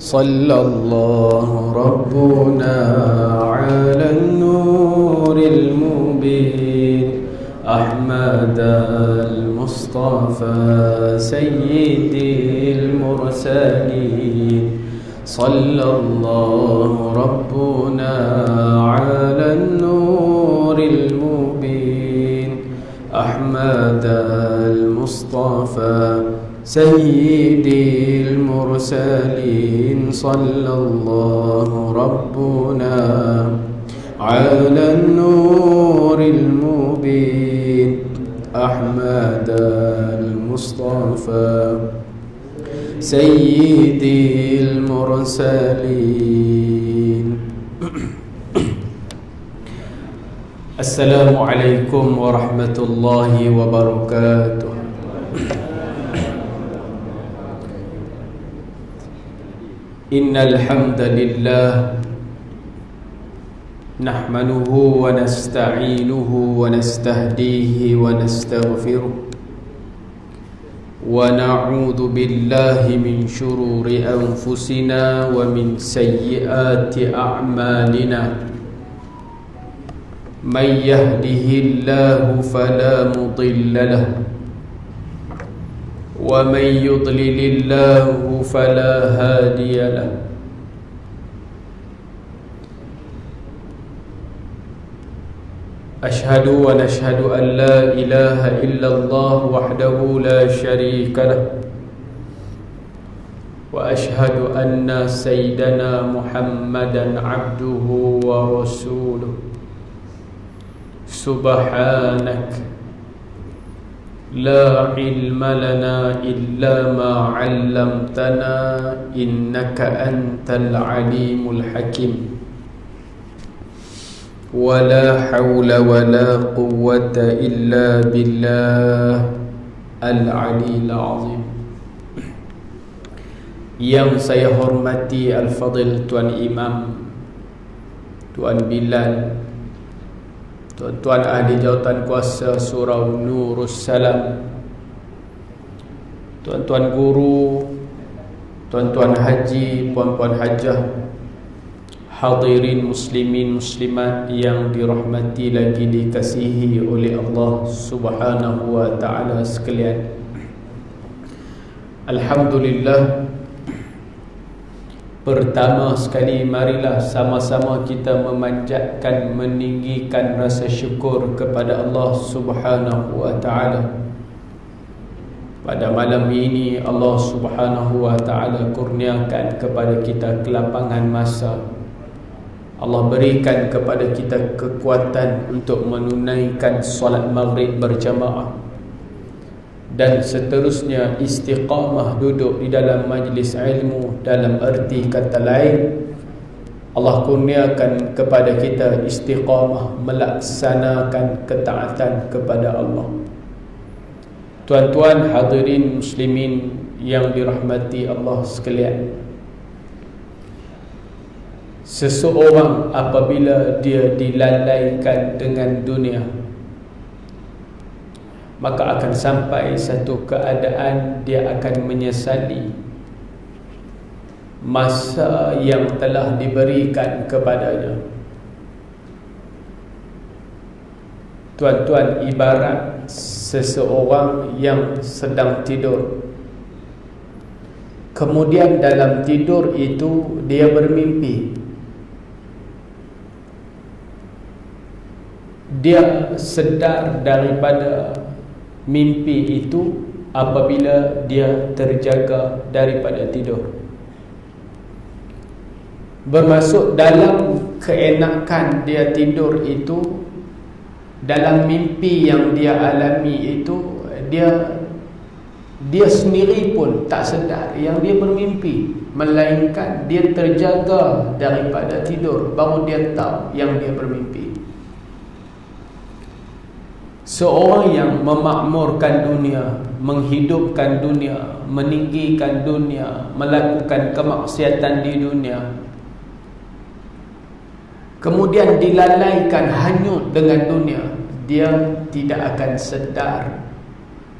Sallallahu Rabbuna ala nuril mubin Ahmad al-Mustafa Sayyidil Mursalin Sallallahu Rabbuna ala nuril mubin Ahmad al-Mustafa Sayyidil Mursalin Sallallahu Rabbuna ala nuril mubin Ahmad al-Mustafa Sayyidil Mursalin. Assalamualaikum warahmatullahi wabarakatuh. Innal hamdalillah nahmaduhu wa nasta'inuhu wa nastahdihi wa nastaghfiruh wa na'udzu billahi min shururi anfusina wa min sayyiati a'malina may yahdihillahu fala mudilla lahu wa may yudlilillahu fala hadiya lahu. Ashhadu wa nashhadu an la ilaha illallah wahdahu la sharika lah wa ashhadu anna sayyidana Muhammadan abduhu wa rasuluh. Subhanak la ilma lana illa ma 'allamtana innaka antal alimul hakim. Wala hawla wala quwwata illa billah al-'aliyyil 'azim. Yang saya hormati Al-Fadil Tuan Imam, Tuan Bilal, Tuan-tuan ahli jawatan kuasa Surau Nurus Salam, tuan-tuan guru, tuan-tuan haji, puan-puan hajah, hadirin muslimin muslimat yang dirahmati lagi dikasihi oleh Allah Subhanahu wa ta'ala sekalian. Alhamdulillah, pertama sekali marilah sama-sama kita memanjatkan, meninggikan rasa syukur kepada Allah Subhanahu wa ta'ala. Pada malam ini Allah Subhanahu wa ta'ala kurniakan kepada kita kelapangan masa. Allah berikan kepada kita kekuatan untuk menunaikan solat maghrib berjamaah dan seterusnya istiqamah duduk di dalam majlis ilmu. Dalam erti kata lain, Allah kurniakan kepada kita istiqamah melaksanakan ketaatan kepada Allah. Tuan-tuan hadirin muslimin yang dirahmati Allah sekalian, seseorang apabila dia dilalaikan dengan dunia, maka akan sampai satu keadaan dia akan menyesali masa yang telah diberikan kepadanya. Tuan-tuan, ibarat seseorang yang sedang tidur, kemudian dalam tidur itu dia bermimpi. Dia sedar daripada mimpi itu apabila dia terjaga daripada tidur. Bermaksud dalam keenakan dia tidur itu, dalam mimpi yang dia alami itu, dia sendiri pun tak sedar yang dia bermimpi, melainkan dia terjaga daripada tidur, baru dia tahu yang dia bermimpi. Seorang yang memakmurkan dunia, menghidupkan dunia, meninggikan dunia, melakukan kemaksiatan di dunia, kemudian dilalaikan, hanyut dengan dunia, dia tidak akan sedar,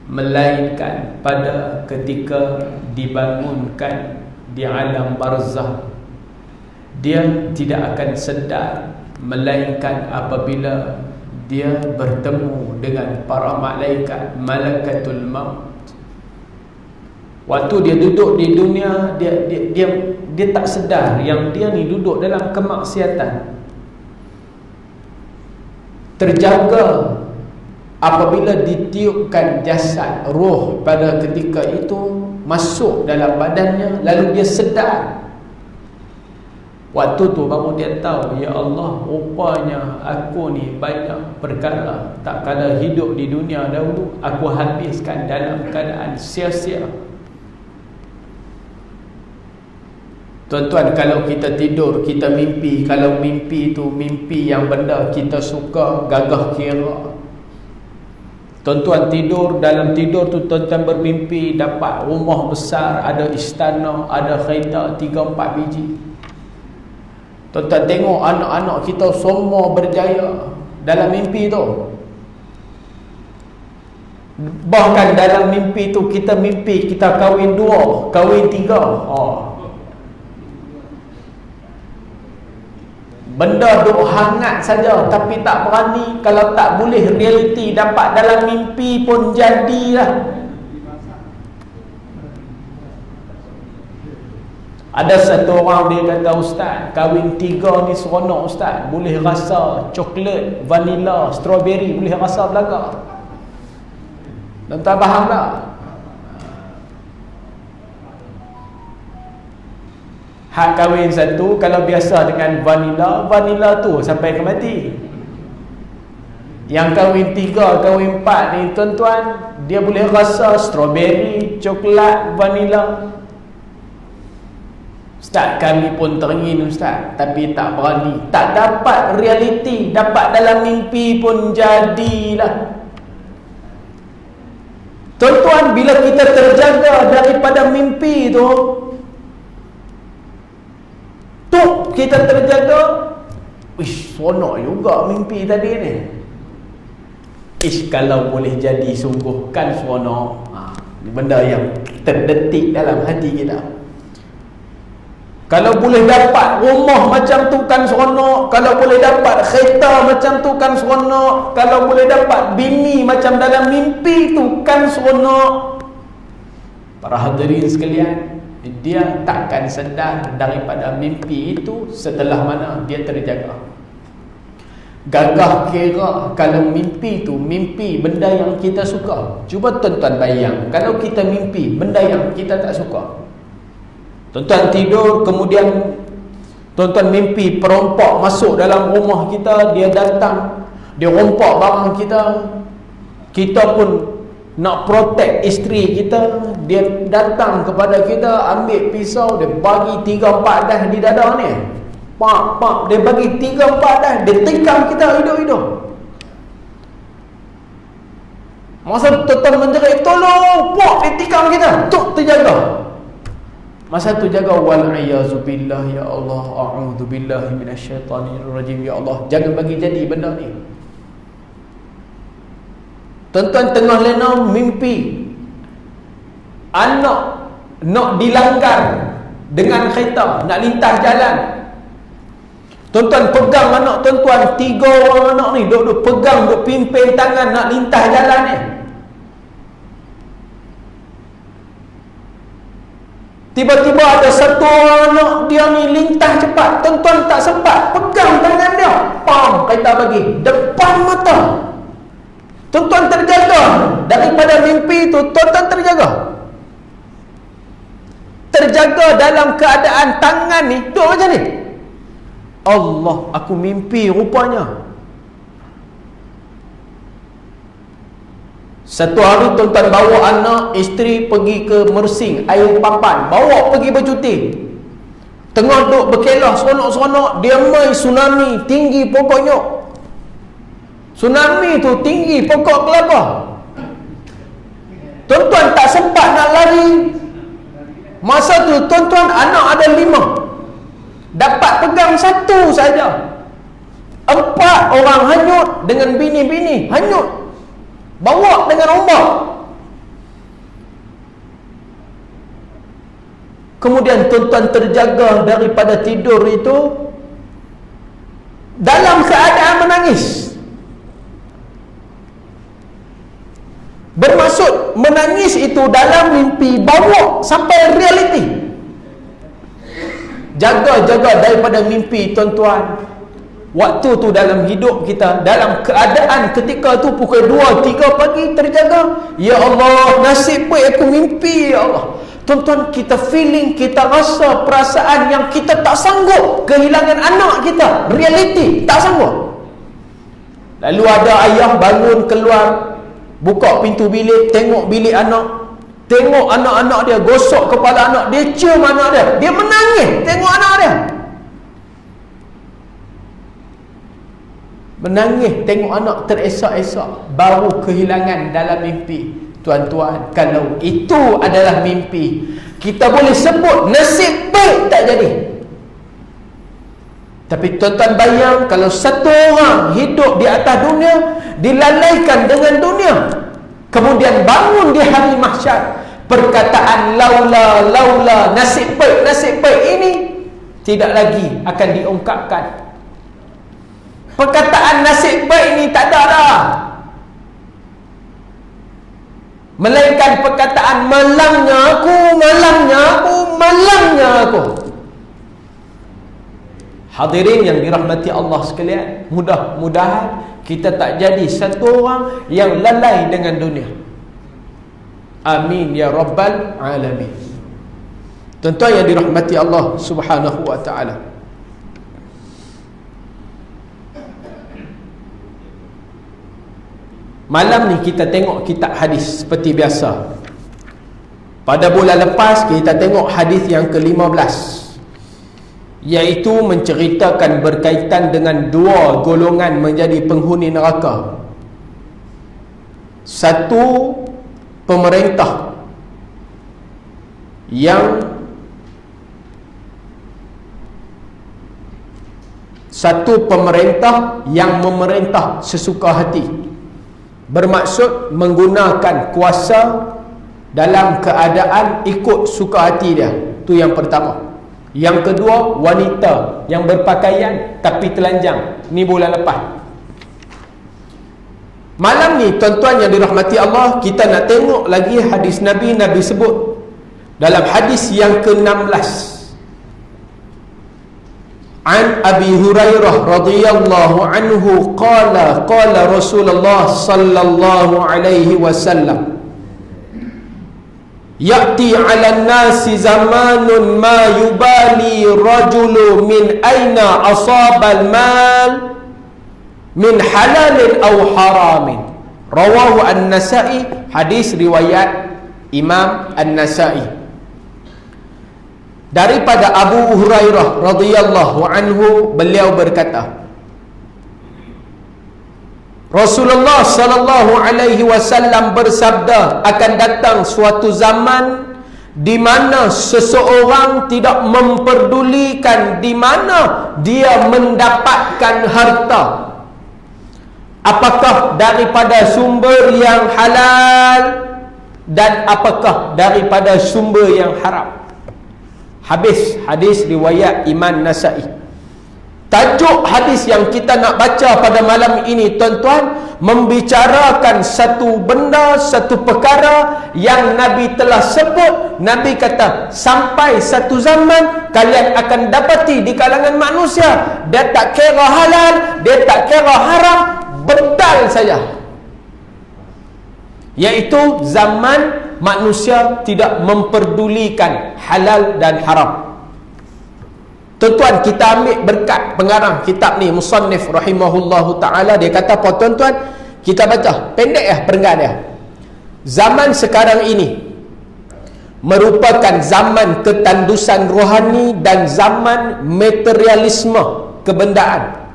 melainkan pada ketika dibangunkan di alam barzah. Dia tidak akan sedar, melainkan apabila dia bertemu dengan para malaikat, malakatul maut. Waktu dia duduk di dunia, dia tak sedar yang dia ni duduk dalam kemaksiatan. Terjaga apabila ditiupkan jasad, roh pada ketika itu masuk dalam badannya, lalu dia sedar. Waktu tu baru dia tahu, ya Allah, rupanya aku ni banyak perkara tak kala hidup di dunia dahulu aku habiskan dalam keadaan sia-sia. Tuan-tuan, kalau kita tidur, kita mimpi, kalau mimpi itu mimpi yang benda kita suka, gagah kira. Tuan-tuan tidur, dalam tidur tu tuan-tuan bermimpi dapat rumah besar, ada istana, ada kereta 3-4 biji. Tuan-tuan tengok anak-anak kita semua berjaya dalam mimpi tu. Bahkan dalam mimpi tu kita mimpi kita kahwin 2, kahwin 3. Benda duk hangat saja, tapi tak berani. Kalau tak boleh realiti dapat dalam mimpi pun jadilah. Ada satu orang dia kata, Ustaz, kahwin 3 ni seronok Ustaz. Boleh rasa coklat, vanila, strawberry, boleh rasa belaka. Dan tak faham tak? Hak kahwin 1, kalau biasa dengan vanila, vanila tu sampai ke mati. Yang kahwin 3, kahwin 4 ni tuan-tuan, dia boleh rasa strawberry, coklat, vanila. Ustaz, kami pun teringin Ustaz, tapi tak berani. Tak dapat realiti, dapat dalam mimpi pun jadilah. Tuan-tuan, bila kita terjaga daripada mimpi tu, kita terjaga, seronok juga mimpi tadi ni. Kalau boleh jadi sungguh kan seronok. Benda yang terdetik dalam hati kita. Kalau boleh dapat rumah macam tu kan seronok. Kalau boleh dapat kereta macam tu kan seronok. Kalau boleh dapat bini macam dalam mimpi tu kan seronok. Para hadirin sekalian, dia takkan sedar daripada mimpi itu setelah mana dia terjaga. Gagah kira kalau mimpi itu mimpi benda yang kita suka. Cuba tuan-tuan bayang, kalau kita mimpi benda yang kita tak suka. Tuan-tuan tidur, kemudian tuan-tuan mimpi perompak masuk dalam rumah kita, dia datang, dia rompak barang kita. Kita pun nak protect isteri kita, dia datang kepada kita, ambil pisau, dia bagi 3-4 dah di dada ni. Pak, dia bagi 3-4 dah, dia tikam kita hidup-hidup. Masa tuan-tuan menjerit, tolong, pak, dia tikam kita, tuk terjaga. Masa tu jaga, wal-iyazubillah, ya Allah, a'udzubillahi minasyaitanirrajim, ya Allah, jangan bagi jadi benda ni. Tuan-tuan tengah lena mimpi anak nak dilanggar dengan kereta, nak lintas jalan. Tuan-tuan pegang anak tuan-tuan, 3 orang anak ni duk pegang, duk pimpin tangan nak lintas jalan ni. Tiba-tiba ada satu orang anak dia ni lintas cepat, tuan-tuan tak sempat pegang tangan dia, pam, kereta bagi depan mata. Tuan-tuan terjaga daripada mimpi itu. Tuan-tuan terjaga dalam keadaan tangan ni duduk macam ni. Allah, aku mimpi rupanya. Satu hari tuan-tuan bawa anak, isteri pergi ke Mersing, air papan, bawa pergi bercuti. Tengah duduk berkelah seronok-seronok, dia mai tsunami tinggi pokoknya. Tsunami tu tinggi pokok kelapa. Tuan-tuan tak sempat nak lari. Masa tu tuan-tuan anak ada 5, dapat pegang 1 saja. 4 orang hanyut dengan bini-bini hanyut, bawa dengan ombak. Kemudian tuan-tuan terjaga daripada tidur itu dalam keadaan menangis. Bermaksud menangis itu dalam mimpi, bawa sampai realiti. Jaga-jaga daripada mimpi, tuan-tuan. Waktu tu dalam hidup kita, dalam keadaan ketika tu pukul 2-3 pagi terjaga. Ya Allah, nasib baik aku mimpi, ya Allah. Tuan-tuan, kita feeling, kita rasa perasaan yang kita tak sanggup kehilangan anak kita. Realiti, tak sanggup. Lalu ada ayah bangun keluar, buka pintu bilik, tengok bilik anak, tengok anak-anak dia, gosok kepala anak dia, cium anak dia, dia menangis tengok anak dia, menangis tengok anak teresak-esak, baru kehilangan dalam mimpi. Tuan-tuan, kalau itu adalah mimpi, kita boleh sebut nasib baik tak jadi. Tapi tuan-tuan bayang, kalau satu orang hidup di atas dunia, dilalaikan dengan dunia, kemudian bangun di hari mahsyar, perkataan laula nasib baik ini tidak lagi akan diungkapkan. Perkataan nasib baik ini tak ada dah, melainkan perkataan malangnya aku. Hadirin yang dirahmati Allah sekalian, mudah-mudahan kita tak jadi satu orang yang lalai dengan dunia. Amin ya rabbal alamin. Tuan-tuan yang dirahmati Allah Subhanahu wa taala, malam ni kita tengok kitab hadis seperti biasa. Pada bulan lepas kita tengok hadis yang ke-15, iaitu menceritakan berkaitan dengan 2 golongan menjadi penghuni neraka. Satu pemerintah yang memerintah sesuka hati, bermaksud menggunakan kuasa dalam keadaan ikut suka hati dia. Itu yang pertama. Yang kedua, wanita yang berpakaian tapi telanjang. Ni bulan lepas. Malam ni tuan-tuan yang dirahmati Allah, kita nak tengok lagi hadis Nabi. Nabi sebut dalam hadis yang ke-16, An Abi Hurairah radhiyallahu anhu qala Rasulullah sallallahu alaihi wasallam, ya'ti 'alan nasi zamanun ma yubali rajulu min aina asaba al-mal min halalin aw haramin. Rawahu An-Nasa'i, hadis riwayat Imam An-Nasa'i. Daripada Abu Hurairah radhiyallahu anhu, beliau berkata, Rasulullah sallallahu alaihi wasallam bersabda, akan datang suatu zaman di mana seseorang tidak memperdulikan di mana dia mendapatkan harta, apakah daripada sumber yang halal dan apakah daripada sumber yang haram. Habis hadis riwayat Imam Nasa'i. Tajuk hadis yang kita nak baca pada malam ini, tuan-tuan, membicarakan satu benda, satu perkara yang Nabi telah sebut. Nabi kata, sampai satu zaman kalian akan dapati di kalangan manusia, dia tak kira halal, dia tak kira haram, betul saja. Iaitu zaman manusia tidak memperdulikan halal dan haram. Tuan-tuan, kita ambil berkat pengarang kitab ni, musannif rahimahullahu ta'ala. Dia kata apa tuan-tuan? Kita baca pendek perenggan dia. Zaman sekarang ini merupakan zaman ketandusan rohani dan zaman materialisme kebendaan.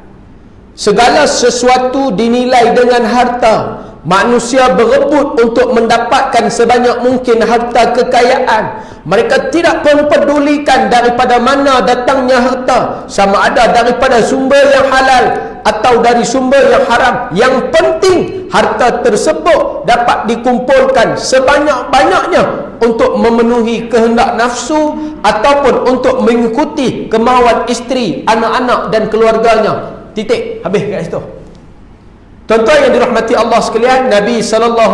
Segala sesuatu dinilai dengan harta. Manusia berebut untuk mendapatkan sebanyak mungkin harta kekayaan. Mereka tidak mempedulikan daripada mana datangnya harta, sama ada daripada sumber yang halal atau dari sumber yang haram. Yang penting harta tersebut dapat dikumpulkan sebanyak-banyaknya untuk memenuhi kehendak nafsu ataupun untuk mengikuti kemahuan isteri, anak-anak dan keluarganya. Titik, habis kat situ. Tuan-tuan yang dirahmati Allah sekalian, Nabi SAW,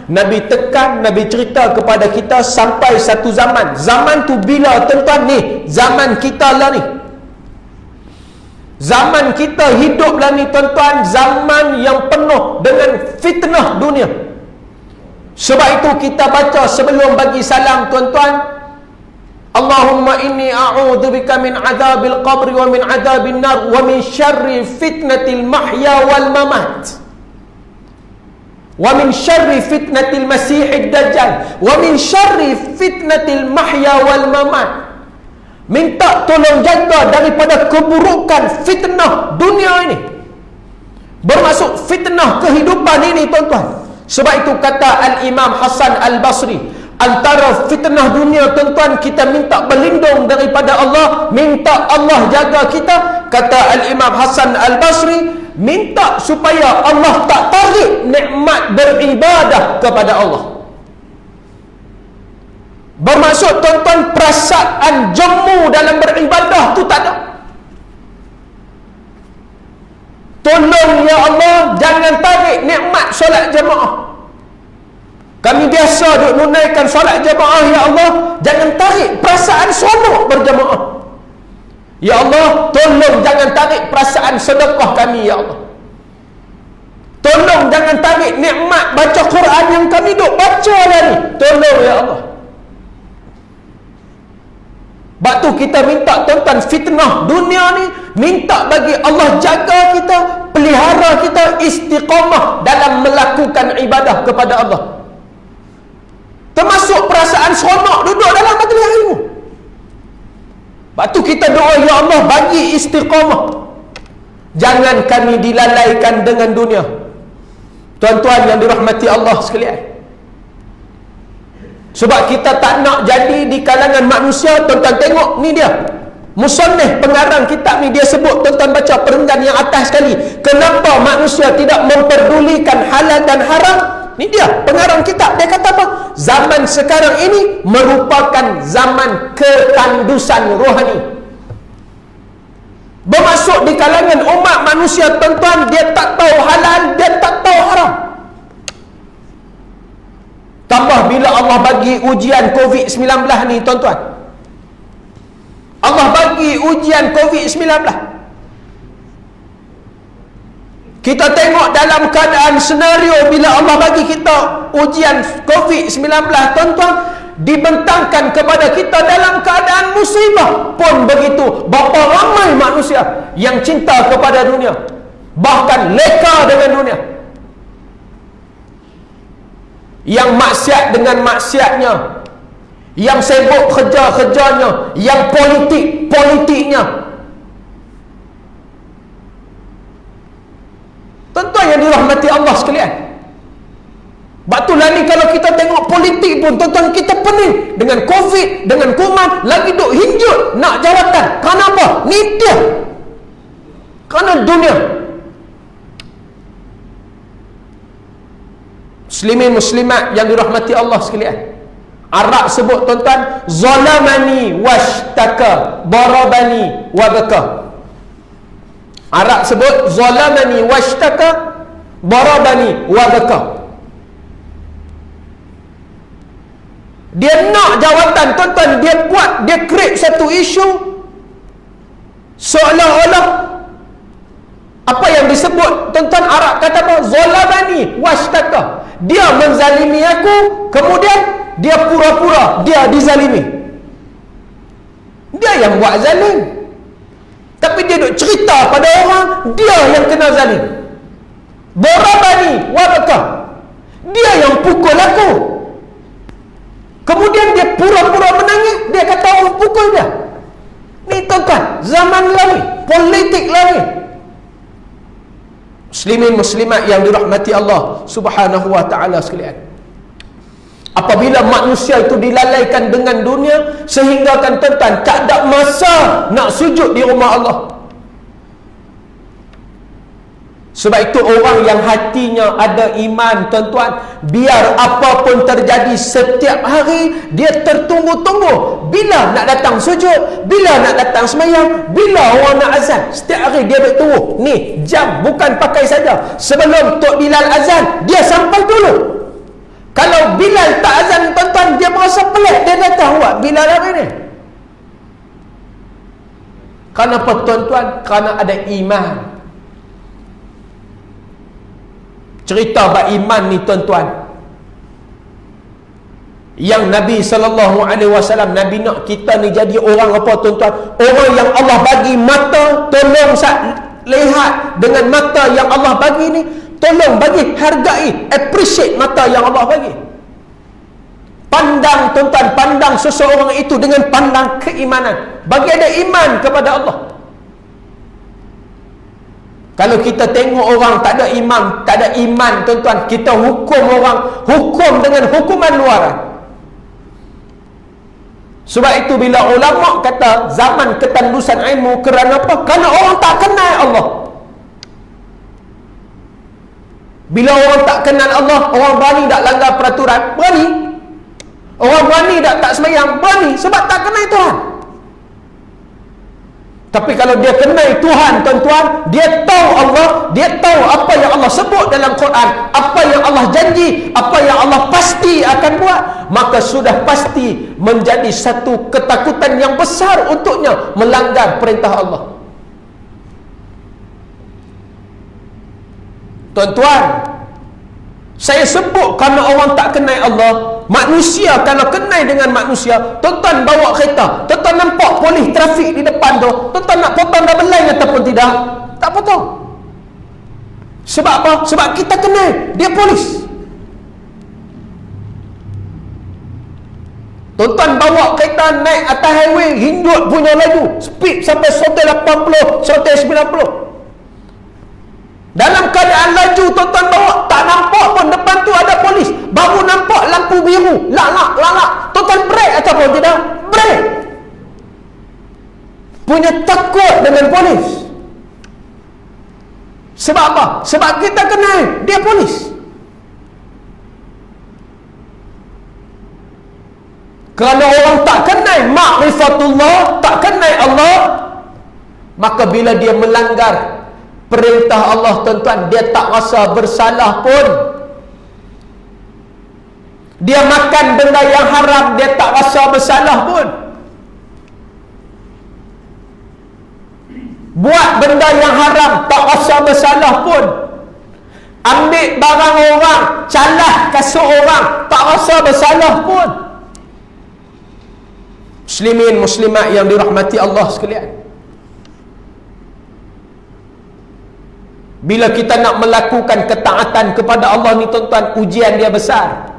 Nabi tekan, Nabi cerita kepada kita sampai satu zaman. Zaman tu bila tuan-tuan ni? Zaman kita lah ni. Zaman kita hidup lah ni tuan-tuan, zaman yang penuh dengan fitnah dunia. Sebab itu kita baca sebelum bagi salam tuan-tuan, Allahumma inni a'udzubika min adzabil qabri wa min adzabin nar wa min syarri fitnatil mahya wal mamat wa min syarri fitnatil masihid dajjal wa min syarri fitnatil mahya wal mamat. Minta tolong jaga daripada keburukan fitnah dunia ini, bermaksud fitnah kehidupan ini tuan-tuan. Sebab itu kata Al-Imam Hasan Al-Basri, antara fitnah dunia tuan-tuan, kita minta berlindung daripada Allah, minta Allah jaga kita. Kata Al-Imam Hasan Al-Basri, minta supaya Allah tak tarik nikmat beribadah kepada Allah. Bermaksud tuan-tuan, perasaan jemu dalam beribadah tu tak ada. Tolong ya Allah, jangan tarik nikmat solat jemaah. Kami biasa duk menunaikan solat jemaah, ya Allah, jangan tarik perasaan seronok berjemaah. Ya Allah, tolong jangan tarik perasaan sedekah kami, ya Allah. Tolong jangan tarik nikmat baca Quran yang kami duk baca lah ni. Tolong ya Allah. Sebab tu kita minta tuan-tuan, fitnah dunia ni, minta bagi Allah jaga kita, pelihara kita istiqamah dalam melakukan ibadah kepada Allah. Termasuk perasaan seronok duduk dalam majlis ilmu. Sebab tu kita doa, ya Allah bagi istiqamah, jangan kami dilalaikan dengan dunia. Tuan-tuan yang dirahmati Allah sekalian, sebab kita tak nak jadi di kalangan manusia. Tuan-tuan tengok ni dia, musannif pengarang kitab ni, dia sebut, tuan-tuan baca perenggan yang atas sekali, kenapa manusia tidak memperdulikan halal dan haram. Ni dia pengarang kitab, dia kata apa? Zaman sekarang ini merupakan zaman ketandusan rohani. Bermaksud di kalangan umat manusia tuan-tuan, dia tak tahu halal, dia tak tahu haram. Tambah bila Allah bagi ujian COVID-19 ni tuan-tuan, Allah bagi ujian COVID-19, kita tengok dalam keadaan senario bila Allah bagi kita ujian COVID-19 tuan-tuan, dibentangkan kepada kita dalam keadaan musibah pun begitu. Berapa ramai manusia yang cinta kepada dunia, bahkan leka dengan dunia, yang maksiat dengan maksiatnya, yang sibuk kerja-kerjanya, yang politik-politiknya. Tuan-tuan yang dirahmati Allah sekalian, batulah ni kalau kita tengok politik pun tuan-tuan, kita pening dengan COVID, dengan kuman, lagi duk hinjut nak jawatan. Kenapa? Ni dia, kerana dunia. Muslimin muslimat yang dirahmati Allah sekalian, Arab sebut tuan-tuan, zalamani washtaka darabani wabaka. Arab sebut zalamani washtaka darabani wabaka. Dia nak jawatan tuan-tuan, dia buat, dia create satu isu seolah-olah apa yang disebut tuan-tuan, Arab kata apa? Zalamani washtaka. Dia menzalimi aku, kemudian dia pura-pura dia dizalimi. Dia yang buat zalim, tapi dia duk cerita pada orang dia yang kena zalim. Darabani wabaka, dia yang pukul aku, kemudian dia pura-pura menangis, dia kata orang pukul dia. Ni tuan-tuan, zaman lari, politik lari. Muslimin muslimat yang dirahmati Allah Subhanahu wa ta'ala sekalian, apabila manusia itu dilalaikan dengan dunia sehingga kan tuan-tuan tak ada masa nak sujud di rumah Allah. Sebab itu orang yang hatinya ada iman, tuan-tuan, biar apapun terjadi setiap hari, dia tertunggu-tunggu bila nak datang sujud, bila nak datang semayang, bila orang nak azan. Setiap hari dia bertunggu. Ni jam, bukan pakai saja. Sebelum Tok Bilal azan, dia sampai dulu. Kalau Bilal tak azan, tuan-tuan, dia merasa pelik. Dia datang buat Bilal apa ni? Kenapa, tuan-tuan? Kerana ada iman. Cerita bab iman ni, tuan-tuan, yang Nabi SAW, Nabi nak kita ni jadi orang apa, tuan-tuan? Orang yang Allah bagi mata, tolong lihat dengan mata yang Allah bagi ni, tolong bagi, hargai, appreciate mata yang Allah bagi. Pandang, tuan-tuan, pandang seseorang itu dengan pandang keimanan. Bagi ada iman kepada Allah. Kalau kita tengok orang tak ada iman, tuan-tuan, kita hukum orang, hukum dengan hukuman luaran. Sebab itu bila ulama kata zaman ketandusan ilmu, kerana apa? Kerana orang tak kenal Allah. Bila orang tak kenal Allah, orang berani tak langgar peraturan? Berani. Orang berani tak semayang? Berani. Sebab tak kenal Tuhan. Tapi kalau dia kenal Tuhan, tuan-tuan, dia tahu Allah, dia tahu apa yang Allah sebut dalam Quran, apa yang Allah janji, apa yang Allah pasti akan buat, maka sudah pasti menjadi satu ketakutan yang besar untuknya melanggar perintah Allah. Tuan-tuan, saya sebut kerana orang tak kenal Allah. Manusia kalau kenal dengan manusia, tuan-tuan bawa kereta, tuan-tuan nampak polis trafik di depan tu, tuan-tuan nak potong double line ataupun tidak? Tak potong. Sebab apa? Sebab kita kenal dia polis. Tuan-tuan bawa kereta naik atas highway, hindut punya laju, speed sampai 180, 190. Dalam keadaan laju, tuan-tuan bawa, tak nampak pun depan tu ada polis. Baru nampak lampu biru, lalak. Tuan-tuan break ataupun tidak? Break. Punya takut dengan polis. Sebab apa? Sebab kita kenal dia polis. Kerana orang tak kenal ma'rifatullah, tak kenal Allah, maka bila dia melanggar perintah Allah, tuan-tuan, dia tak rasa bersalah pun. Dia makan benda yang haram, dia tak rasa bersalah pun. Buat benda yang haram, tak rasa bersalah pun. Ambil barang orang, calah kasut orang, tak rasa bersalah pun. Muslimin muslimat yang dirahmati Allah sekalian, bila kita nak melakukan ketaatan kepada Allah ni, tuan-tuan, ujian dia besar.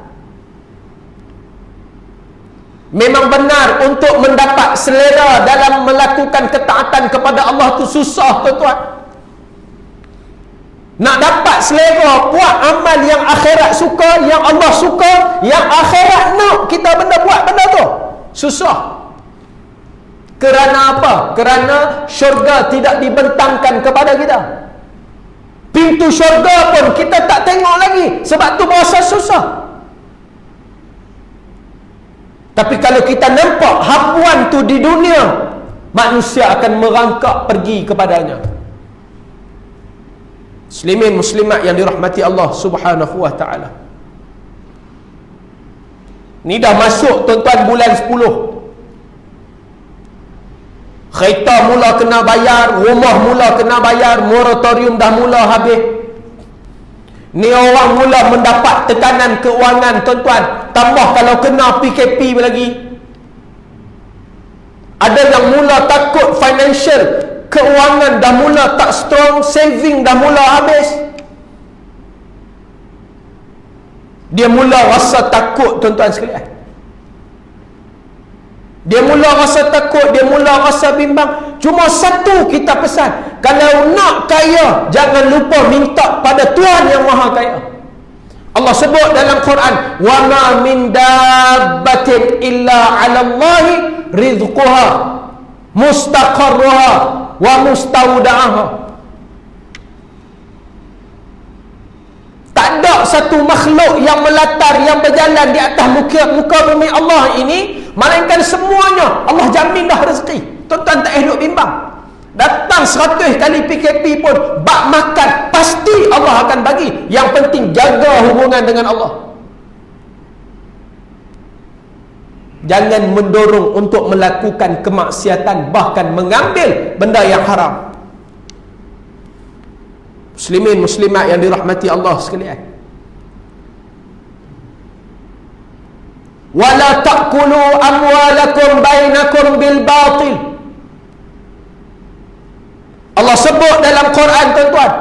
Memang benar untuk mendapat selera dalam melakukan ketaatan kepada Allah tu susah, tuan-tuan. Nak dapat selera, buat amal yang akhirat suka, yang Allah suka, yang akhirat nak kita buat benda tu, susah. Kerana apa? Kerana syurga tidak dibentangkan kepada kita. Pintu syurga pun kita tak tengok lagi, sebab tu berasa susah. Tapi kalau kita nampak hapuan tu di dunia, manusia akan merangkak pergi kepadanya. Muslimin muslimat yang dirahmati Allah Subhanahu wa ta'ala, ni dah masuk, tuan-tuan, bulan 10. Kereta mula kena bayar, rumah mula kena bayar, moratorium dah mula habis. Ni orang mula mendapat tekanan keuangan, tuan-tuan. Tambah kalau kena PKP lagi. Ada yang mula takut financial, keuangan dah mula tak strong, saving dah mula habis. Dia mula rasa takut, tuan-tuan sekalian. Dia mula rasa takut, dia mula rasa bimbang. Cuma satu kita pesan, kalau nak kaya, jangan lupa minta pada Tuhan yang Maha Kaya. Allah sebut dalam Quran, wa ma min dabbatin illa 'ala Allahi rizquha mustaqarruha wa mustawda'aha. Tak ada satu makhluk yang melatar, yang berjalan di atas muka bumi Allah ini, melainkan semuanya Allah jamin dah rezeki. Tuan-tuan tak hidup bimbang. Datang 100 kali PKP pun, bak makan, pasti Allah akan bagi. Yang penting jaga hubungan dengan Allah. Jangan mendorong untuk melakukan kemaksiatan, bahkan mengambil benda yang haram. Muslimin muslimat yang dirahmati Allah sekalian, wala ta'kulu amwalakum bainakum bil batil. Allah sebut dalam Quran, tuan-tuan,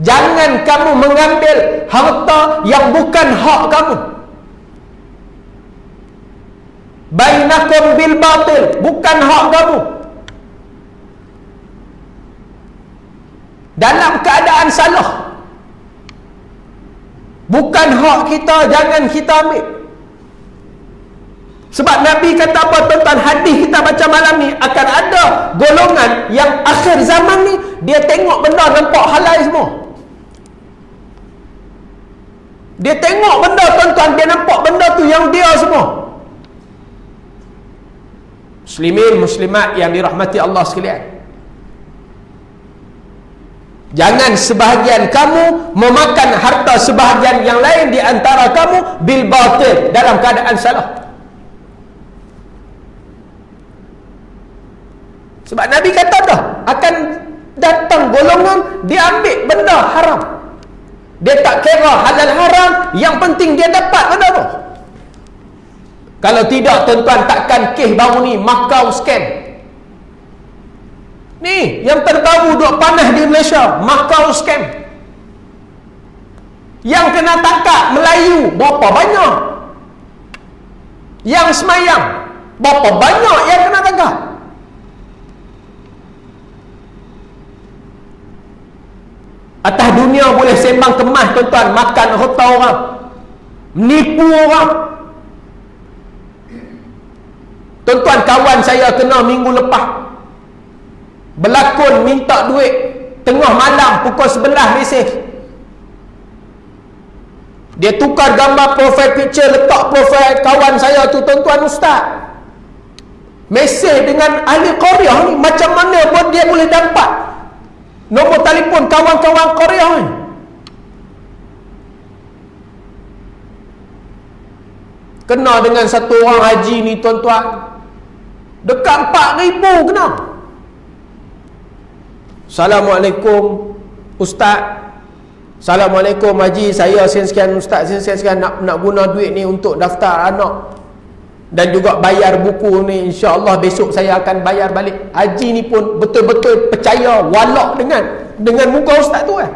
jangan kamu mengambil harta yang bukan hak kamu. Bainakum bil batil, bukan hak kamu, dalam keadaan salah. Bukan hak kita, jangan kita ambil. Sebab Nabi kata apa, tuan-tuan? Hadis kita baca malam ni, akan ada golongan yang akhir zaman ni, dia tengok benda nampak halal semua. Dia tengok benda, tuan-tuan, dia nampak benda tu yang dia semua. Muslimin muslimat yang dirahmati Allah sekalian, jangan sebahagian kamu memakan harta sebahagian yang lain di antara kamu bil batil, dalam keadaan salah. Sebab Nabi kata dah, akan datang golongan dia ambil benda haram. Dia tak kira halal haram, yang penting dia dapat benda tu. Kalau tidak, tuan-tuan, takkan kes baru ni, Macau scam. Ni yang terbaru duk panas di Malaysia, Macau scam. Yang kena tangkap Melayu berapa banyak? Yang semayang berapa banyak yang kena tangkap? Atas dunia boleh sembang kemas, tuan-tuan, makan harta orang, menipu orang. Tuan-tuan, kawan saya kena minggu lepas, berlakon minta duit tengah malam pukul 11 mesej. Dia tukar gambar profile picture, letak profile kawan saya tu, tuan-tuan, ustaz. Mesej dengan ahli Korea ni, macam mana pun dia boleh dapat nombor telefon kawan-kawan Korea ni? Kena dengan satu orang haji ni, tuan-tuan, dekat 4,000 kena. Assalamualaikum ustaz, Assalamualaikum haji, saya sekian ustaz, sekian nak guna duit ni untuk daftar anak dan juga bayar buku ni, insya-Allah besok saya akan bayar balik. Haji ni pun betul-betul percaya, walak dengan muka ustaz tu kan.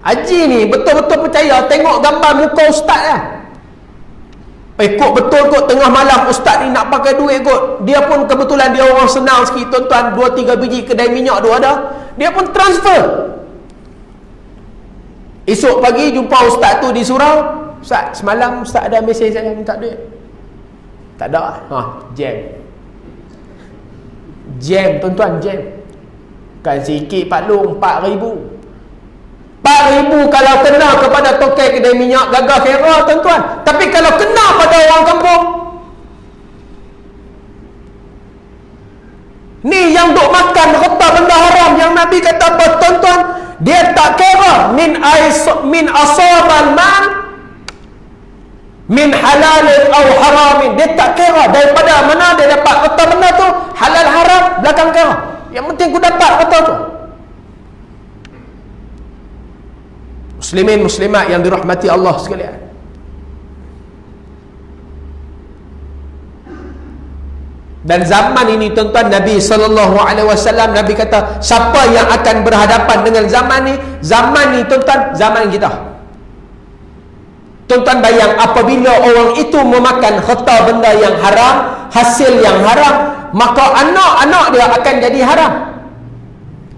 Haji ni betul-betul percaya, tengok gambar muka ustaz lah. Kot betul kot, tengah malam ustaz ni nak pakai duit kot. Dia pun kebetulan dia orang senang sikit, tuan-tuan, 2-3 biji kedai minyak tu ada, dia pun transfer. Esok pagi jumpa ustaz tu di surau, ustaz, semalam ustaz ada mesej saya minta duit. Tak ada. Jam, tuan-tuan, jam. Kan sikit Pak Long, 4,000. 4,000 kalau kena kepada tokai kedai minyak, gagah kira, tuan-tuan. Tapi kalau kena pada orang kampung, ni yang duk makan harta benda haram, yang Nabi kata apa, tuan-tuan? Dia tak kira min asabal mal min halalin atau haramin. Dia tak kira daripada mana dia dapat harta benda tu, halal haram belakang kira. Yang penting aku dapat harta tu. Muslimin muslimat yang dirahmati Allah sekalian, dan zaman ini, tuan-tuan, Nabi SAW, Nabi kata, siapa yang akan berhadapan dengan zaman ni, tuan-tuan, zaman kita. Tuan-tuan bayang, apabila orang itu memakan harta benda yang haram, hasil yang haram, maka anak-anak dia akan jadi haram.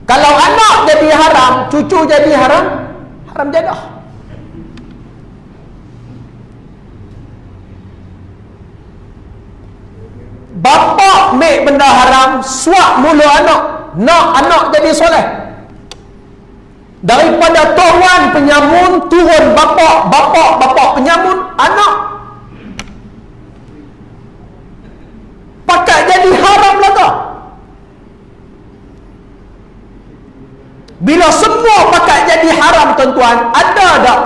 Kalau anak jadi haram, cucu jadi haram, haram jadah. Bapa ambil benda haram, suap mulut anak, nak anak jadi soleh. Daripada tuan penyamun turun bapa penyamun, anak pakat jadi haram lah kau. Bila semua pakat jadi haram, tuan-tuan, ada tak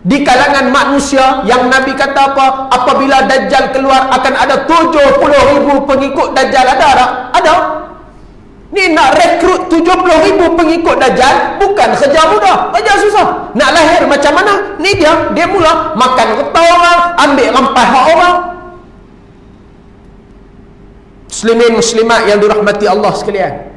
di kalangan manusia yang Nabi kata apa? Apabila Dajjal keluar akan ada 70,000 pengikut Dajjal, ada tak? Ada. Ni nak rekrut 70,000 pengikut Dajjal bukan kerja mudah, kerja susah. Nak lahir macam mana? Ni dia mula makan getah orang, ambil rampas hak orang. Muslimin muslimat yang dirahmati Allah sekalian.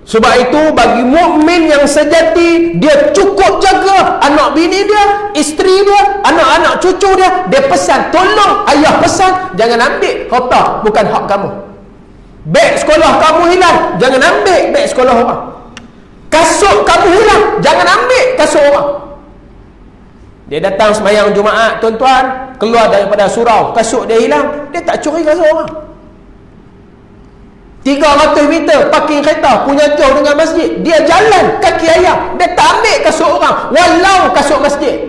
Sebab itu bagi mukmin yang sejati, dia cukup jaga anak bini dia, isteri dia, anak-anak cucu dia. Dia pesan, tolong ayah pesan, jangan ambil harta bukan hak kamu. Beg sekolah kamu hilang, jangan ambil beg sekolah orang. Kasut kamu hilang, jangan ambil kasut orang. Dia datang sembahyang Jumaat, tuan-tuan, keluar daripada surau, kasut dia hilang, dia tak curi kasut orang. 300 meter parking kereta punya jauh dengan masjid, dia jalan kaki ayam, dia tak ambil kasut orang walau kasut masjid.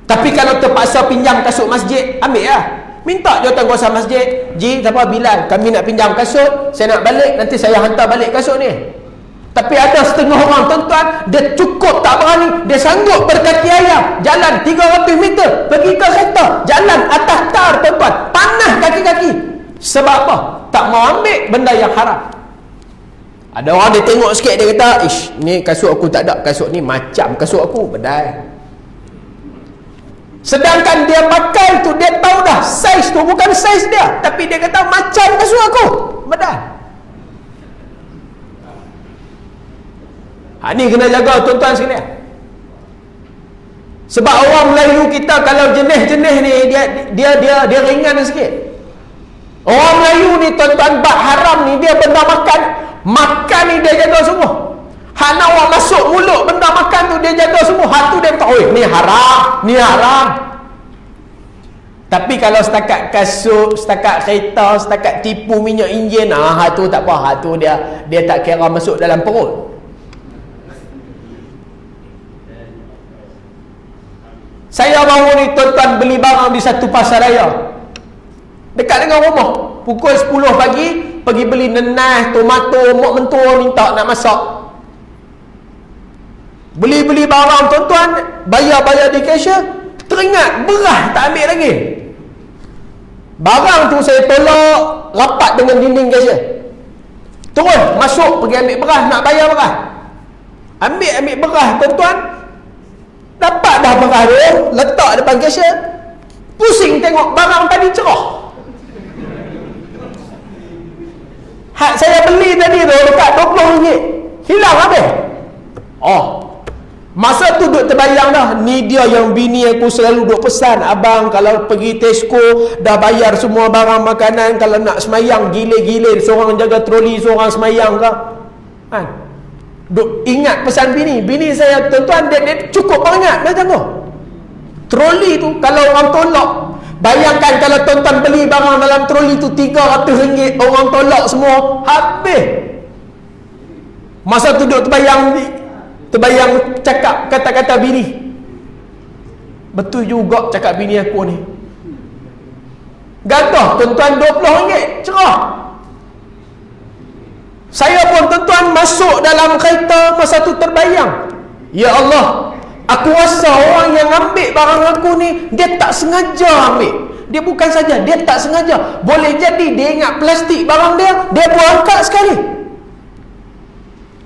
Tapi kalau terpaksa pinjam kasut masjid, ambil lah. Minta jawatan kuasa masjid, Ji, siapa Bilal, kami nak pinjam kasut, saya nak balik, nanti saya hantar balik kasut ni. Tapi ada setengah orang, tuan-tuan, dia cukup tak berani, dia sanggup berkaki ayam, jalan 300 meter pergi ke kereta, jalan atas tar, tuan-tuan, panas kaki-kaki. Sebab apa? Tak mau ambil benda yang haram. Ada orang dia tengok sikit, dia kata, ish, ni kasut aku tak ada, kasut ni macam kasut aku, bedai. Sedangkan dia pakai tu, dia tahu dah saiz tu bukan saiz dia, tapi dia kata macam kasut aku, bedai. Ni kena jaga, tuan-tuan sekalian. Sebab orang Melayu kita kalau jenis-jenis ni dia ringan sikit. Orang Melayu ni, tuan-tuan, bab haram ni, dia benda makan ni dia jaga semua. Hak nak orang masuk mulut benda makan tu dia jaga semua. Hak tu dia tahu, ni haram, ni haram. Tapi kalau setakat kasut, setakat kereta, setakat tipu minyak enjin, hak tu tak apa, hak tu dia tak kira masuk dalam perut. Saya baru ni, tuan-tuan, beli barang di satu pasar raya dekat dengan rumah. Pukul 10 pagi pergi beli nenas, tomato, mok mentua, minta nak masak. Beli-beli barang, tuan-tuan, bayar-bayar di cashier, teringat beras tak ambil lagi. Barang tu saya tolak rapat dengan dinding cashier. Terus masuk pergi ambil beras, nak bayar beras. Ambil beras, tuan-tuan. Dapat dah beras tu, letak depan cashier. Pusing tengok barang tadi cerah. Hak saya beli tadi tu dekat RM20, hilang habis. Masa tu duk terbayang dah, ni dia yang bini aku selalu duk pesan, abang kalau pergi Tesco dah bayar semua barang makanan, kalau nak semayang gile-gile, seorang jaga troli, seorang semayang ke kan. Duk ingat pesan bini saya, tuan-tuan, dia cukup banyak macam tu. Troli tu kalau orang tolak, bayangkan kalau tuan-tuan beli barang dalam troli tu RM300, orang tolak semua, habis. Masa tu duk terbayang cakap kata-kata bini. Betul juga cakap bini aku ni. Gagah, tuan-tuan, RM20, cerah. Saya pun, tuan-tuan, masuk dalam kereta, masa tu terbayang, ya Allah, aku rasa orang yang ambil barang aku ni, dia tak sengaja ambil. Dia bukan saja, dia tak sengaja. Boleh jadi dia ingat plastik barang dia berangkat sekali.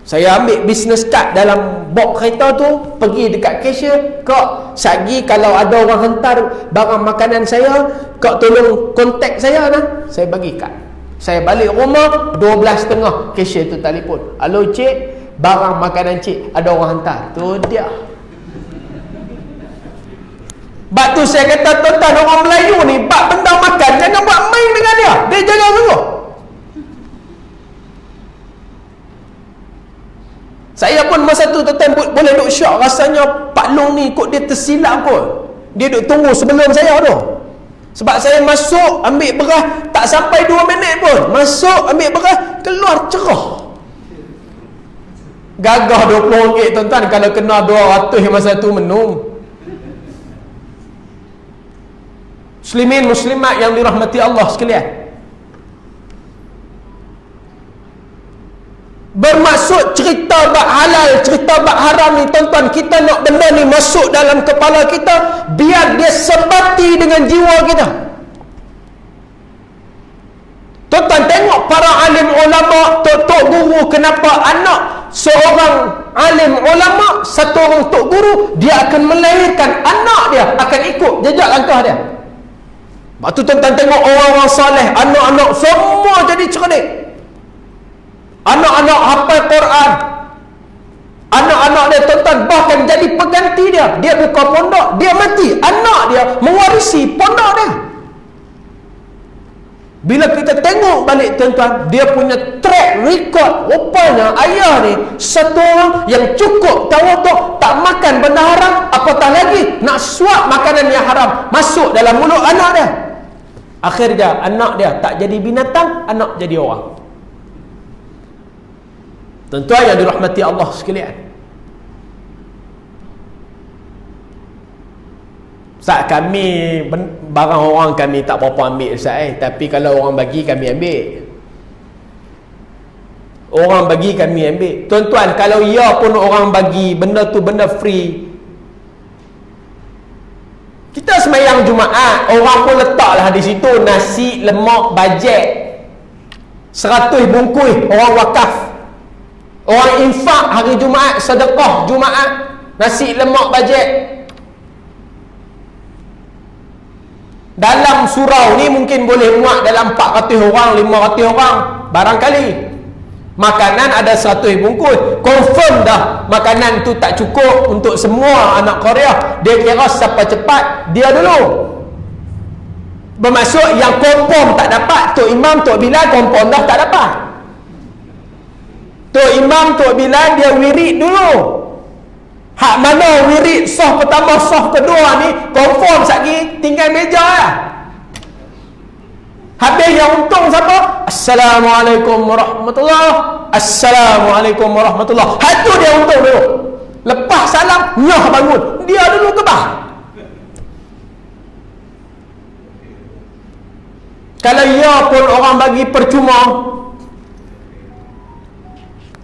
Saya ambil business card dalam box kereta tu, pergi dekat cashier, kak, sagi kalau ada orang hantar barang makanan saya, kak tolong kontak saya lah. Saya bagi kad. Saya balik rumah 12.30, cashier tu telefon, halo cik, barang makanan cik ada orang hantar. Tu dia. Sebab tu saya kata tuan-tuan, orang Melayu ni bab benda makan jangan buat main dengan dia. Dia jaga sungguh. Saya pun masa tu tuan-tuan boleh duk syok. Rasanya Pak Long ni kot dia tersilap kot. Dia duk tunggu sebelum saya tu. Sebab saya masuk ambil beras tak sampai 2 minit pun. Masuk ambil beras, keluar cerah. Gagah RM20 tuan-tuan. Kalau kena 200 yang masa tu minum. Muslimin muslimat yang dirahmati Allah sekalian, bermaksud cerita bab halal, cerita bab haram ni tuan-tuan, kita nak benda ni masuk dalam kepala kita biar dia sebati dengan jiwa kita. Tuan-tuan tengok para alim ulama, tok guru, kenapa anak seorang alim ulama, satu orang tok guru, dia akan melahirkan anak dia akan ikut jejak langkah dia. Sebab tu tuan-tuan tengok orang-orang soleh, anak-anak semua jadi cerdik. Anak-anak hafal Quran. Anak-anak dia tuan-tuan bahkan jadi pengganti dia. Dia buka pondok, dia mati, anak dia mewarisi pondok dia. Bila kita tengok balik tuan-tuan, dia punya track record, rupanya ayah ni satu orang yang cukup tawaduk, tak makan benda haram, apatah lagi nak suap makanan yang haram masuk dalam mulut anak dia. Akhirnya anak dia tak jadi binatang, anak jadi orang. Tuan-tuan yang dirahmati Allah sekalian, Ustaz, kami barang orang kami tak berapa ambil Ustaz, tapi kalau orang bagi kami ambil. Orang bagi kami ambil. Tuan-tuan, kalau ya pun orang bagi, benda tu benda free, kita semayang Jumaat, orang pun letaklah di situ nasi, lemak, bajet 100 bungkus, orang wakaf, orang infak hari Jumaat, sedekah Jumaat, nasi, lemak, bajet. Dalam surau ni mungkin boleh muat dalam 400 orang, 500 orang barangkali. Makanan ada 100 bungkus, confirm dah makanan tu tak cukup untuk semua anak Korea. Dia kira siapa cepat dia dulu. Bermaksud yang confirm tak dapat, Tok Imam, Tok Bilal confirm dah tak dapat. Tok Imam, Tok Bilal dia wirid dulu. Hak mana wirid sah pertama, sah kedua ni confirm sekali tinggal meja lah. Habis yang untung siapa? Assalamualaikum warahmatullahi, Assalamualaikum warahmatullahi. Hatu dia untung dulu. Lepas salam, nyah bangun, dia dulu kebah. Kalau ya pun orang bagi percuma,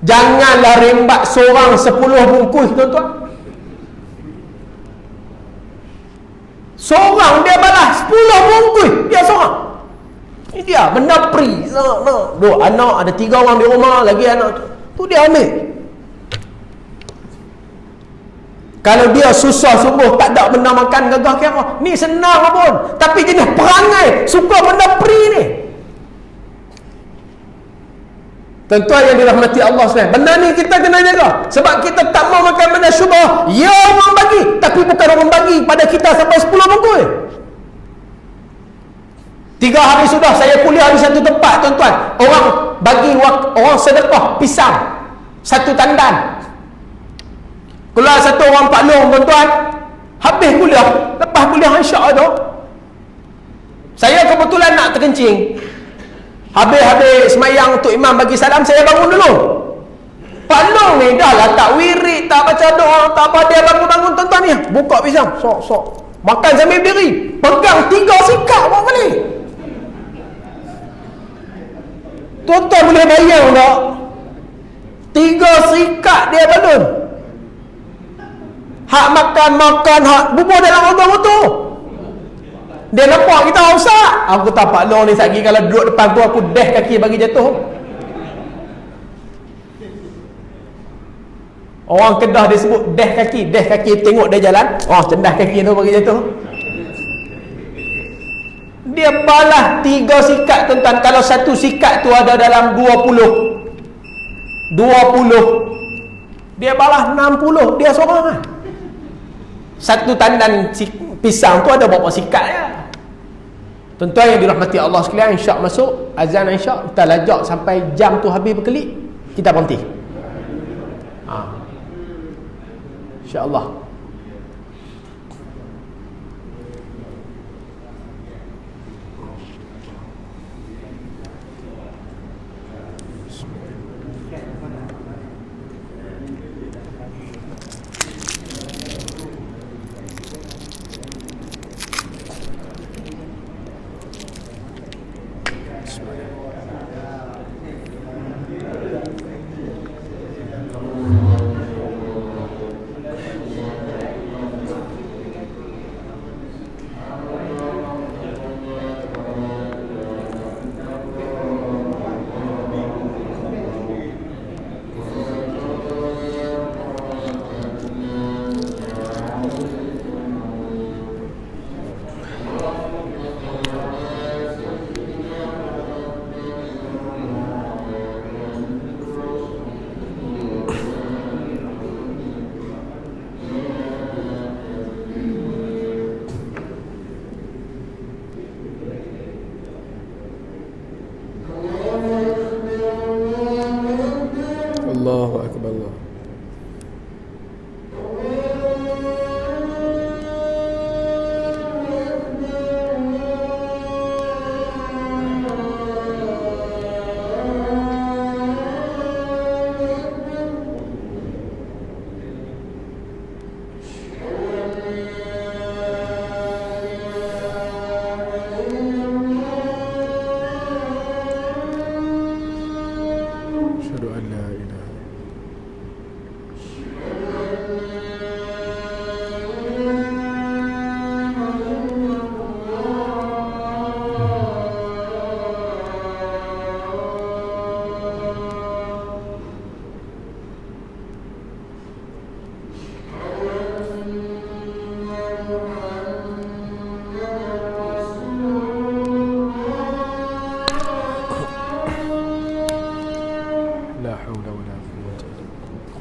janganlah rembat seorang 10 bungkus tuan-tuan. Seorang dia balas 10 bungkus, dia seorang. Ini dia benda free. Duk anak ada 3 orang di rumah, lagi anak tu dia ambil. Kalau dia susah sungguh tak ada benda makan, gagah kira ni senang pun, tapi jenis perangai suka benda free ni. Tuan-tuan yang dirahmati Allah sekalian, benda ni kita kena jaga. Sebab kita tak mau makan benda syubhah. Ya orang bagi, tapi bukan orang bagi pada kita sampai 10 bungkus. 3 hari sudah saya kuliah di satu tempat tuan-tuan, orang bagi orang sedekah pisang 1 tandan. Keluar satu orang Pak Long tuan-tuan, habis kuliah, lepas kuliah insya-Allah saya kebetulan nak terkencing. Habis semayang Tok Imam bagi salam, saya bangun dulu. Pak Long ni dah lah tak wirid, tak baca doa, tak apa, dia bangun-bangun tuan-tuan ni, buka pisang, sok makan sambil berdiri, pegang 3 sikat buat balik. Tuan-tuan boleh bayang tak? 3 sikat dia balun. Hak makan, hak bubur dalam botol-botol. Dia nampak kita hausak. Aku tak Pak Long ni lagi kalau duduk depan tu aku dash kaki bagi jatuh. Orang Kedah dia sebut dash kaki tengok dia jalan, cendas kaki tu bagi jatuh. Dia balas 3 sikat tuan-tuan. Kalau satu sikat tu ada dalam 20, dia balas 60, dia seorang lah. Satu tandan Pisang tu ada berapa sikat ya. Tuan-tuan yang dirahmati Allah sekalian, Isyak masuk, azan Isyak, kita lajak sampai jam tu habis berkelip, kita berhenti. InsyaAllah. Allahu Akbar. Allah. Asyhadu an la ilaha la haula wala quwwata illa billah.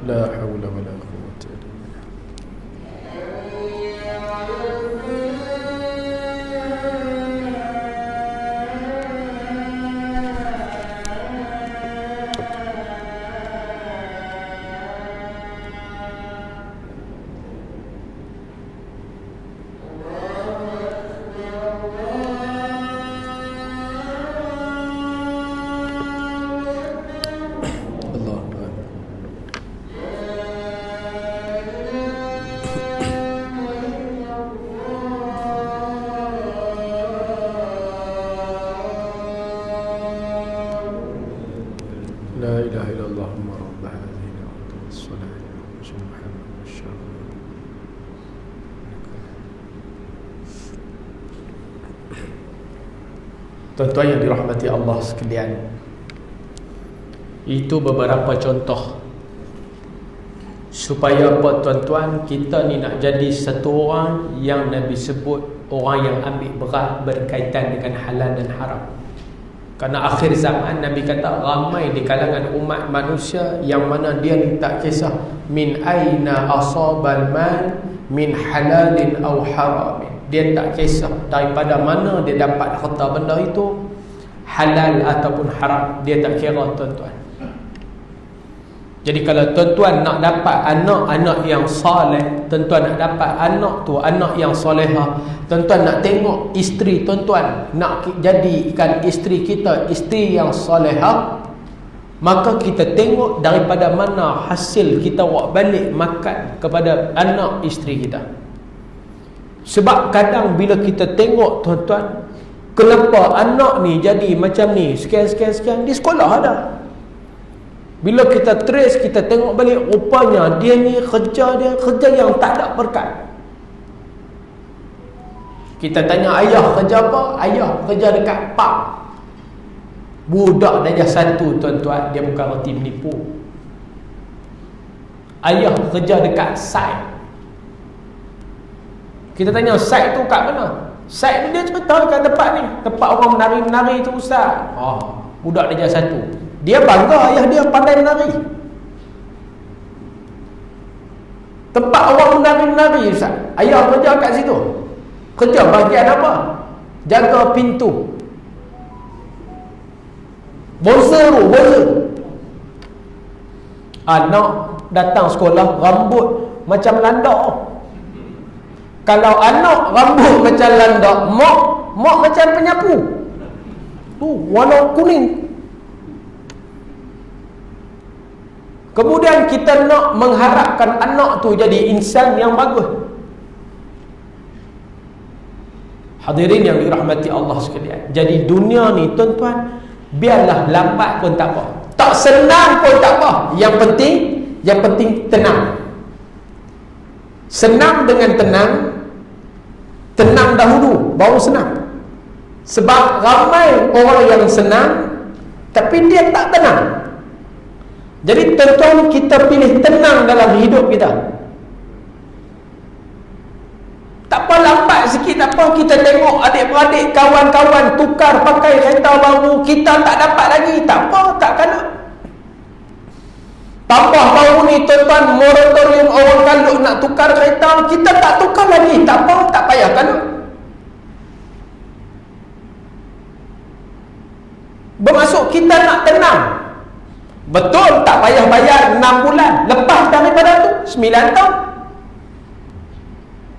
La haula wala quwwata illa billah. Allah Akbar. La ilaha illallah Muhammad hadhihi wa sallallahu alaihi wasallam. Tuan-tuan yang dirahmati Allah sekalian, itu beberapa contoh supaya apa tuan-tuan, kita ni nak jadi satu orang yang Nabi sebut orang yang ambil berat berkaitan dengan halal dan haram. Kerana akhir zaman Nabi kata ramai di kalangan umat manusia yang mana dia tak kisah min aina asabal mal min halalin aw haramin. Dia tak kisah daripada mana dia dapat harta benda itu, halal ataupun haram, dia tak kira tuan-tuan. Jadi kalau tuan-tuan nak dapat anak-anak yang saleh, tuan-tuan nak dapat anak tu anak yang solehah, tuan-tuan nak tengok isteri tuan-tuan, nak jadikan isteri kita isteri yang solehah, maka kita tengok daripada mana hasil kita buat balik makan kepada anak isteri kita. Sebab kadang bila kita tengok tuan-tuan, kenapa anak ni jadi macam ni, sekian di sekolah ada. Bila kita trace, kita tengok balik, rupanya dia ni kerja yang tak ada berkat. Kita tanya ayah kerja apa? Ayah kerja dekat park. Budak darjah 1 tuan-tuan, dia bukan reti menipu. Ayah kerja dekat site. Kita tanya site tu kat mana? Site ni dia cerita kat tempat ni, tempat orang menari-menari tu ustaz. Budak darjah 1, dia bangga ayah dia pandai menari. Tempat orang menari-menari ustaz, ayah kerja kat situ. Kerja bahagian apa? Jaga pintu. Bonser. Anak datang sekolah rambut macam landak. Kalau anak rambut macam landak, mak macam penyapu. Tu warna kuning. Kemudian kita nak mengharapkan anak tu jadi insan yang bagus. Hadirin yang dirahmati Allah sekalian. Jadi dunia ni tuan-tuan, biarlah lambat pun tak apa, tak senang pun tak apa. Yang penting tenang. Senang dengan tenang dahulu baru senang. Sebab ramai orang yang senang tapi dia tak tenang. Jadi tuan-tuan, kita pilih tenang dalam hidup kita. Tak apa, lambat sikit tak apa. Kita tengok adik-beradik, kawan-kawan tukar pakai kereta baru, kita tak dapat lagi. Tak apa, tak kanut. Tambah baru ni tuan-tuan, moratorium orang kalut nak tukar kereta, kita tak tukar lagi. Tak apa, tak payah kanut. Bermaksud kita nak tenang. Betul, tak payah bayar 6 bulan. Lepas daripada tu 9 tahun.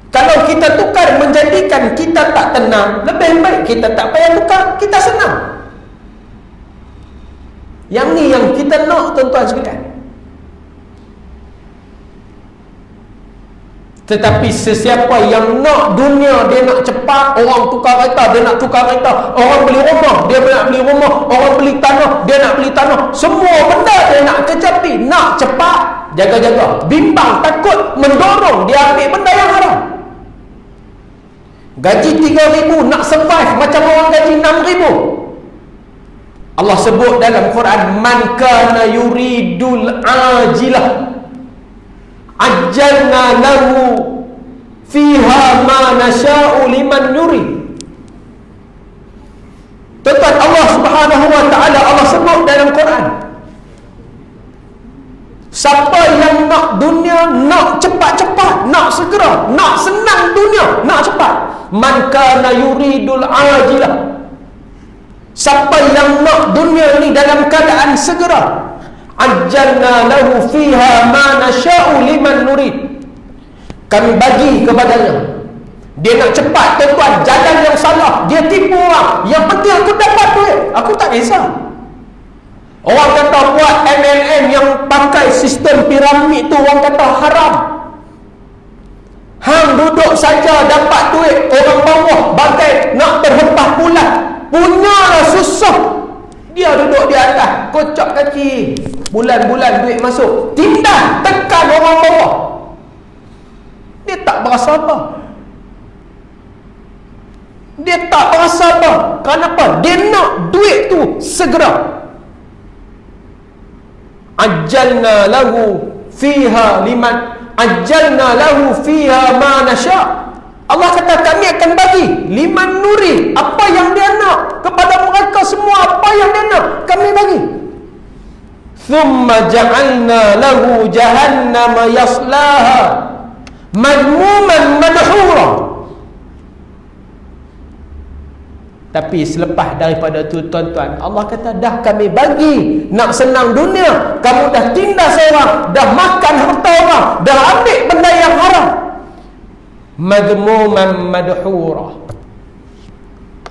Kalau kita tukar menjadikan kita tak tenang, lebih baik kita tak payah tukar, kita senang. Yang ni yang kita nak tuan-tuan sekalian. Tetapi sesiapa yang nak dunia, dia nak cepat, orang tukar kereta, dia nak tukar kereta, orang beli rumah, dia nak beli rumah, orang beli tanah, dia nak beli tanah, semua benda dia nak kecapi, nak cepat, jaga-jaga, bimbang, takut, mendorong dia ambil benda yang haram. Gaji 3,000 nak survive macam orang gaji 6,000. Allah sebut dalam Quran, man kana yuridul ajilah ajjalna lahu fiha ma nasha'u liman yurid. Tuan-tuan, Allah Subhanahu wa taala, Allah sebut dalam Quran, siapa yang nak dunia, nak cepat-cepat, nak segera, nak senang dunia, nak cepat, man kana yuridul ajilah, siapa yang nak dunia ni dalam keadaan segera, ajjalna lahu fiha ma nasha'u liman nurid, kami bagi kepadanya. Dia nak cepat tuan-tuan, jalan yang salah, dia tipu orang, yang penting aku dapat duit, aku tak kisah. Orang kata buat MLM yang pakai sistem piramid tu, orang kata haram. Hang duduk saja dapat duit, orang bawah bagai nak terhempah bulan, punyalah susah. Dia duduk di atas, kocok kaki, bulan-bulan duit masuk, tindas, tekan orang bawah. Dia tak berasa apa. Dia tak berasa apa. Kenapa? Dia nak duit tu segera. Ajjalna lahu fiha ma nasya'. Allah kata kami akan bagi liman nuri, apa yang dia nak kepada mereka, semua apa yang dia nak kami bagi. Thumma ja'alna lahu jahannama yaslaha madmuman madhura. Tapi selepas daripada tu tuan-tuan, Allah kata dah kami bagi, nak senang dunia, kamu dah tindas orang, dah makan harta orang, dah ambil benda yang haram, madmuman madhura.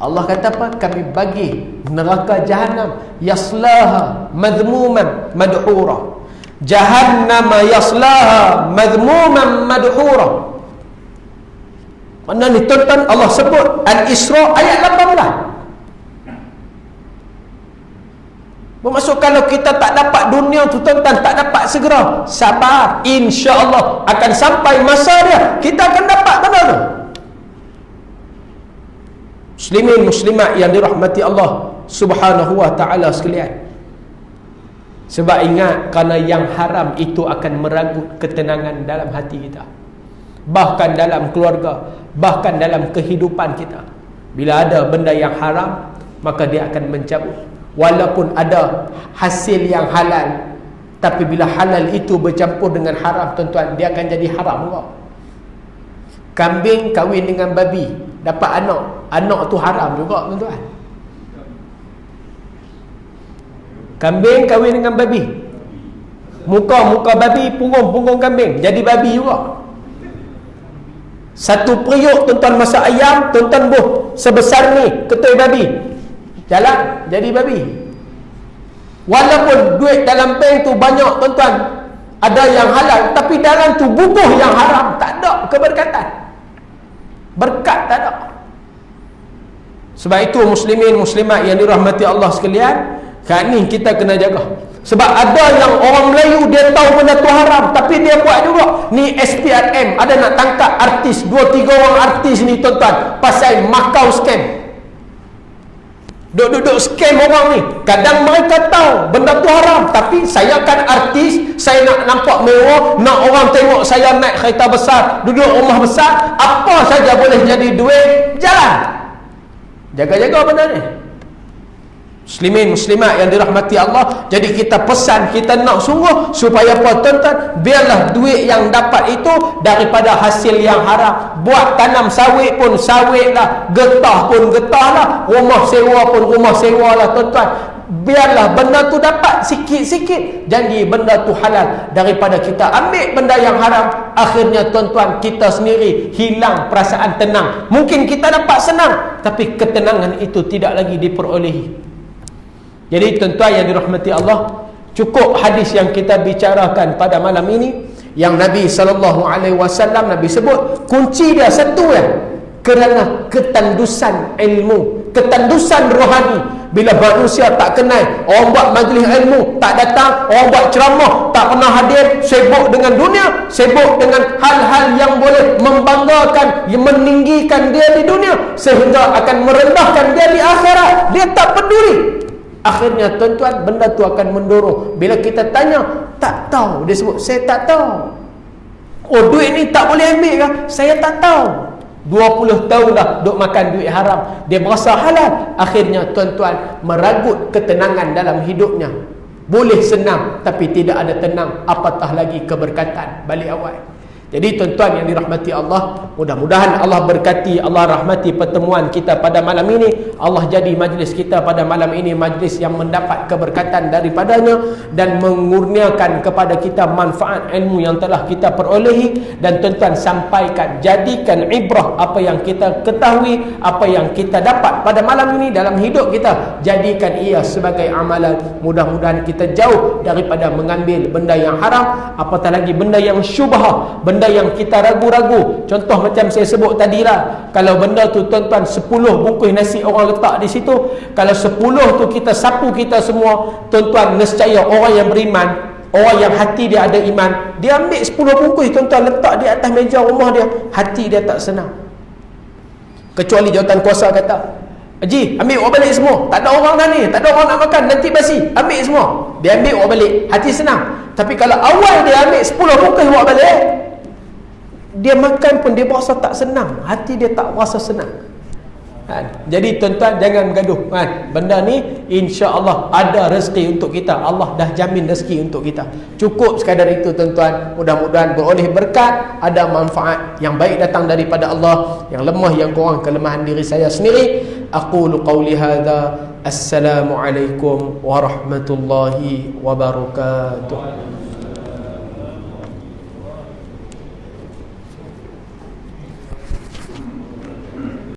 Allah kata apa? Kami bagi neraka Jahannam yaslaha madhmuman madhura. Jahannam yaslaha madhmuman madhura. Mana ni tuan-tuan, Allah sebut Al-Isra ayat 18. Bermaksud kalau kita tak dapat dunia tu tuan-tuan, tak dapat segera, sabar, insya-Allah akan sampai masa dia kita akan dapat benda tu. Muslimin muslimat yang dirahmati Allah Subhanahu wa taala sekalian. Sebab ingat, kerana yang haram itu akan meragut ketenangan dalam hati kita. Bahkan dalam keluarga, bahkan dalam kehidupan kita. Bila ada benda yang haram, maka dia akan mencabut. Walaupun ada hasil yang halal, tapi bila halal itu bercampur dengan haram, tuan-tuan, dia akan jadi haram juga. Kambing kahwin dengan babi, dapat anak, anak tu haram juga, tuan-tuan. Kambing kahwin dengan babi, muka babi, punggung kambing, jadi babi juga. Satu periuk tuan-tuan masak ayam, tuan-tuan buh sebesar ni ketui babi, jalan jadi babi. Walaupun duit dalam bank tu banyak tuan-tuan, ada yang halal, tapi dalam tu bubuh yang haram, tak ada keberkatan, berkat tak ada. Sebab itu muslimin muslimat yang dirahmati Allah sekalian, kat ni kita kena jaga. Sebab ada yang orang Melayu, dia tahu benda tu haram, tapi dia buat juga. Ni SPRM ada nak tangkap artis, 2-3 orang artis ni tuan-tuan, pasal Macau scam. Duduk scam orang ni. Kadang mereka tahu benda tu haram, tapi saya kan artis, saya nak nampak mewah, nak orang tengok saya naik kereta besar, duduk rumah besar, apa saja boleh jadi duit, jalan. Jaga-jaga benda ni. Muslimin muslimat yang dirahmati Allah. Jadi kita pesan, kita nak sungguh supaya apa tuan-tuan, biarlah duit yang dapat itu daripada hasil yang haram. Buat tanam sawit pun sawit lah, getah pun getah lah, rumah sewa pun rumah sewa lah tuan-tuan. Biarlah benda tu dapat sikit-sikit, jadi benda tu halal, daripada kita ambil benda yang haram. Akhirnya tuan-tuan, kita sendiri hilang perasaan tenang. Mungkin kita dapat senang, tapi ketenangan itu tidak lagi diperolehi. Jadi tuan-tuan yang dirahmati Allah, cukup hadis yang kita bicarakan pada malam ini, yang Nabi SAW Nabi sebut kunci dia satu ya, kerana ketandusan ilmu, ketandusan rohani. Bila manusia tak kenal, orang buat majlis ilmu tak datang, orang buat ceramah tak pernah hadir, sibuk dengan dunia, sibuk dengan hal-hal yang boleh membanggakan, yang meninggikan dia di dunia, sehingga akan merendahkan dia di akhirat. Dia tak peduli. Akhirnya tuan-tuan, benda tu akan mendorong. Bila kita tanya, tak tahu, dia sebut saya tak tahu. Oh, duit ni tak boleh ambil kah? Saya tak tahu. 20 tahun dah duk makan duit haram, dia merasa halal. Akhirnya tuan-tuan, meragut ketenangan dalam hidupnya. Boleh senang, tapi tidak ada tenang, apatah lagi keberkatan balik awal. Jadi tuan-tuan yang dirahmati Allah, mudah-mudahan Allah berkati, Allah rahmati pertemuan kita pada malam ini. Allah jadi majlis kita pada malam ini majlis yang mendapat keberkatan daripadanya, dan mengurniakan kepada kita manfaat ilmu yang telah kita perolehi. Dan tuan-tuan, sampaikan, jadikan ibrah apa yang kita ketahui, apa yang kita dapat pada malam ini dalam hidup kita, jadikan ia sebagai amalan. Mudah-mudahan kita jauh daripada mengambil benda yang haram, apatah lagi benda yang syubhah, benda yang kita ragu-ragu. Contoh macam saya sebut tadi lah, kalau benda tu tuan-tuan 10 bungkus nasi orang letak di situ, kalau 10 tu kita sapu kita semua, tuan-tuan, nescaya orang yang beriman, orang yang hati dia ada iman, dia ambil 10 bungkus tuan-tuan, letak di atas meja rumah dia, hati dia tak senang. Kecuali jawatan kuasa kata, Haji, ambil awak balik semua, tak ada orang dah ni, tak ada orang nak makan, nanti basi, ambil semua. Dia ambil awak balik, hati senang. Tapi kalau awal dia ambil 10 bungkus awak balik, dia makan pun dia berasa tak senang, hati dia tak berasa senang. Jadi tuan-tuan, jangan bergaduh. Benda ni insya-Allah ada rezeki untuk kita. Allah dah jamin rezeki untuk kita. Cukup sekadar itu tuan-tuan. Mudah-mudahan beroleh berkat, ada manfaat yang baik datang daripada Allah. Yang lemah, yang kurang, kelemahan diri saya sendiri. Aqulu qawli hadza. Assalamualaikum warahmatullahi wabarakatuh.